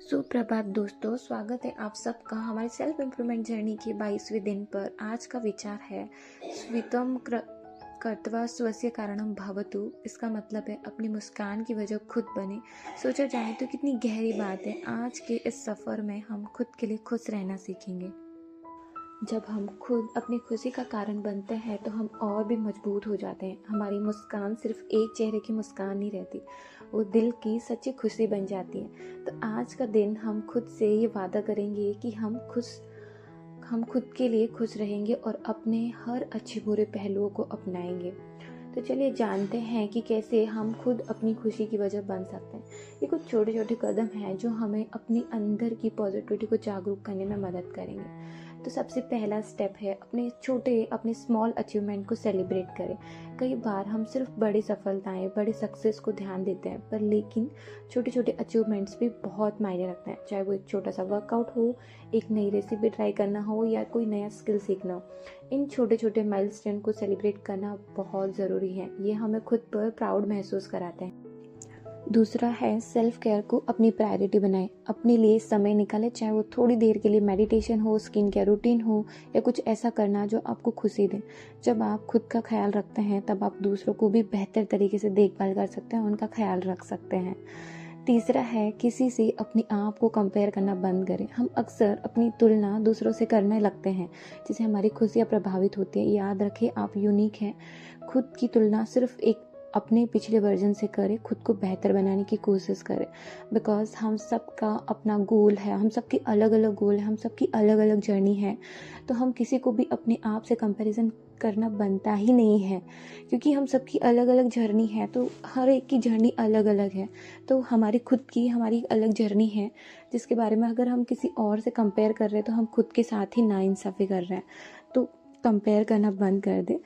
सुप्रभात दोस्तों, स्वागत है आप सबका हमारे सेल्फ इम्प्रूवमेंट जर्नी के 22वें दिन पर। आज का विचार है स्वीतम कर्तवा स्वस्य कारणम भवतु। इसका मतलब है अपनी मुस्कान की वजह खुद बने। सोचा जाए तो कितनी गहरी बात है। आज के इस सफ़र में हम खुद के लिए खुश रहना सीखेंगे। जब हम खुद अपनी खुशी का कारण बनते हैं तो हम और भी मजबूत हो जाते हैं। हमारी मुस्कान सिर्फ एक चेहरे की मुस्कान नहीं रहती, वो दिल की सच्ची खुशी बन जाती है। तो आज का दिन हम खुद से ये वादा करेंगे कि हम खुद के लिए खुश रहेंगे और अपने हर अच्छे बुरे पहलुओं को अपनाएंगे। तो चलिए जानते हैं कि कैसे हम खुद अपनी खुशी की वजह बन सकते हैं। ये कुछ छोटे छोटे कदम हैं जो हमें अपनी अंदर की पॉजिटिविटी को जागरूक करने में मदद करेंगे। तो सबसे पहला स्टेप है अपने स्मॉल अचीवमेंट को सेलिब्रेट करें। कई बार हम सिर्फ बड़ी सफलताएं, बड़े सक्सेस को ध्यान देते हैं, पर लेकिन छोटे छोटे अचीवमेंट्स भी बहुत मायने रखते हैं। चाहे वो एक छोटा सा वर्कआउट हो, एक नई रेसिपी ट्राई करना हो या कोई नया स्किल सीखना हो, इन छोटे छोटे माइलस्टोन को सेलिब्रेट करना बहुत ज़रूरी है। ये हमें खुद पर प्राउड महसूस कराते हैं। दूसरा है सेल्फ केयर को अपनी प्रायोरिटी बनाएं। अपने लिए समय निकालें, चाहे वो थोड़ी देर के लिए मेडिटेशन हो, स्किन केयर रूटीन हो या कुछ ऐसा करना जो आपको खुशी दे। जब आप खुद का ख्याल रखते हैं तब आप दूसरों को भी बेहतर तरीके से देखभाल कर सकते हैं, उनका ख्याल रख सकते हैं। तीसरा है किसी से अपने आप को कंपेयर करना बंद करें। हम अक्सर अपनी तुलना दूसरों से करने लगते हैं, जिससे हमारी खुशियाँ प्रभावित होती है। याद रखें, आप यूनिक हैं। खुद की तुलना सिर्फ एक अपने पिछले वर्जन से करें, खुद को बेहतर बनाने की कोशिश करें। बिकॉज हम सबका अपना गोल है, हम सबकी अलग अलग गोल है, हम सबकी अलग अलग जर्नी है। तो हम किसी को भी अपने आप से कंपैरिजन करना बनता ही नहीं है, क्योंकि हम सबकी अलग अलग जर्नी है। तो हर एक की जर्नी अलग अलग है। तो हमारी अलग जर्नी है, जिसके बारे में अगर हम किसी और से कंपेयर कर रहे हैं तो हम खुद के साथ ही नाइंसाफ़ी कर रहे हैं। तो कंपेयर करना बंद कर दें।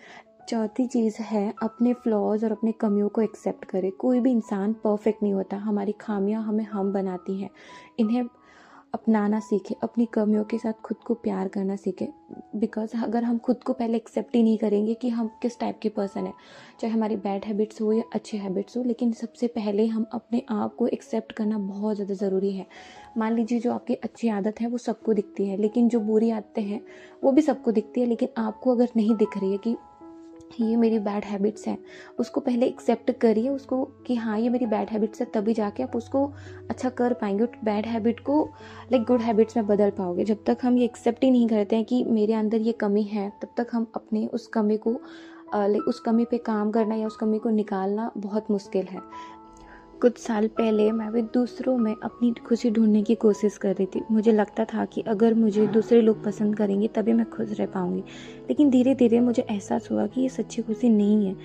चौथी चीज़ है अपने फ्लॉज और अपने कमियों को एक्सेप्ट करें। कोई भी इंसान परफेक्ट नहीं होता। हमारी खामियां हमें हम बनाती हैं। इन्हें अपनाना सीखें। अपनी कमियों के साथ खुद को प्यार करना सीखें। बिकॉज अगर हम खुद को पहले एक्सेप्ट ही नहीं करेंगे कि हम किस टाइप के पर्सन हैं, चाहे हमारी बैड हैबिट्स हो या अच्छे हैबिट्स हो, लेकिन सबसे पहले हम अपने आप को एक्सेप्ट करना बहुत ज़्यादा ज़रूरी है। मान लीजिए जो आपकी अच्छी आदत है वो सबको दिखती है, लेकिन जो बुरी आदतें हैं वो भी सबको दिखती है, लेकिन आपको अगर नहीं दिख रही है कि ये मेरी बैड हैबिट्स हैं, उसको पहले एक्सेप्ट करिए उसको कि हाँ ये मेरी बैड हैबिट्स है, तभी जाके आप उसको अच्छा कर पाएंगे। बैड हैबिट को गुड हैबिट्स में बदल पाओगे। जब तक हम ये एक्सेप्ट ही नहीं करते हैं कि मेरे अंदर ये कमी है, तब तक हम अपने उस कमी पे काम करना या उस कमी को निकालना बहुत मुश्किल है। कुछ साल पहले मैं भी दूसरों में अपनी खुशी ढूंढने की कोशिश कर रही थी। मुझे लगता था कि अगर मुझे दूसरे लोग पसंद करेंगे तभी मैं खुश रह पाऊंगी, लेकिन धीरे धीरे मुझे एहसास हुआ कि ये सच्ची खुशी नहीं है।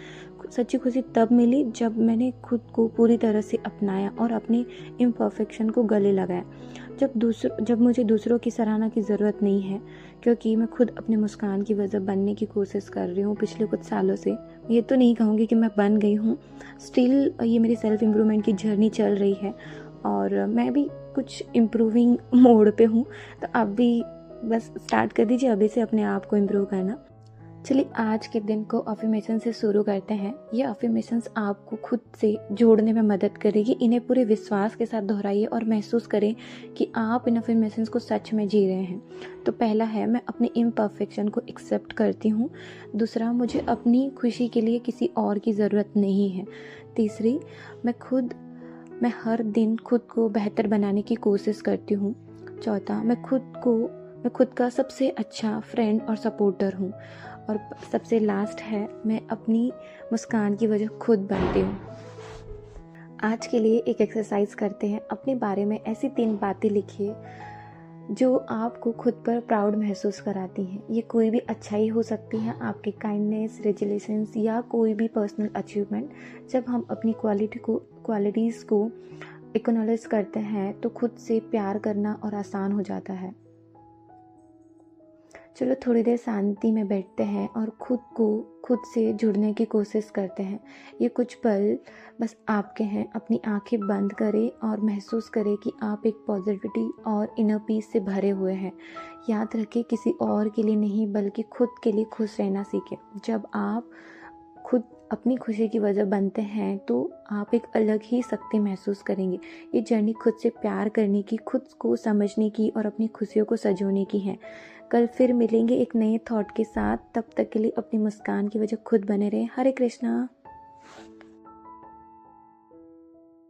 सच्ची खुशी तब मिली जब मैंने खुद को पूरी तरह से अपनाया और अपने इम्परफेक्शन को गले लगाया। जब मुझे दूसरों की सराहना की ज़रूरत नहीं है, क्योंकि मैं खुद अपनी मुस्कान की वजह बनने की कोशिश कर रही हूँ पिछले कुछ सालों से। ये तो नहीं कहूँगी कि मैं बन गई हूँ, स्टिल ये मेरी सेल्फ इम्प्रूवमेंट की जर्नी चल रही है और मैं भी कुछ इम्प्रूविंग मोड पे हूँ। तो आप भी बस स्टार्ट कर दीजिए अभी से अपने आप को इम्प्रूव करना। चलिए आज के दिन को अफर्मेशन से शुरू करते हैं। ये अफर्मेशंस आपको खुद से जोड़ने में मदद करेगी। इन्हें पूरे विश्वास के साथ दोहराइए और महसूस करें कि आप इन अफर्मेशंस को सच में जी रहे हैं। तो पहला है, मैं अपनी इम्परफेक्शन को एक्सेप्ट करती हूँ। दूसरा, मुझे अपनी खुशी के लिए किसी और की ज़रूरत नहीं है। तीसरी, मैं हर दिन खुद को बेहतर बनाने की कोशिश करती हूँ। चौथा, मैं खुद का सबसे अच्छा फ्रेंड और सपोर्टर हूँ। और सबसे लास्ट है, मैं अपनी मुस्कान की वजह खुद बनती हूँ। आज के लिए एक एक्सरसाइज करते हैं। अपने बारे में ऐसी 3 बातें लिखिए जो आपको खुद पर प्राउड महसूस कराती हैं। ये कोई भी अच्छाई हो सकती है, आपकी काइंडनेस, रेजुलेशंस या कोई भी पर्सनल अचीवमेंट। जब हम अपनी क्वालिटीज़ को एक्नॉलेज करते हैं तो खुद से प्यार करना और आसान हो जाता है। चलो थोड़ी देर शांति में बैठते हैं और खुद से जुड़ने की कोशिश करते हैं। ये कुछ पल बस आपके हैं। अपनी आंखें बंद करें और महसूस करें कि आप एक पॉजिटिविटी और इनर पीस से भरे हुए हैं। याद रखें, किसी और के लिए नहीं बल्कि खुद के लिए खुश रहना सीखें। जब आप खुद अपनी खुशी की वजह बनते हैं तो आप एक अलग ही शक्ति महसूस करेंगे। ये जर्नी खुद से प्यार करने की, खुद को समझने की और अपनी खुशियों को सँजोने की है। कल फिर मिलेंगे एक नए थॉट के साथ, तब तक के लिए अपनी मुस्कान की वजह खुद बने रहें। हरे कृष्णा।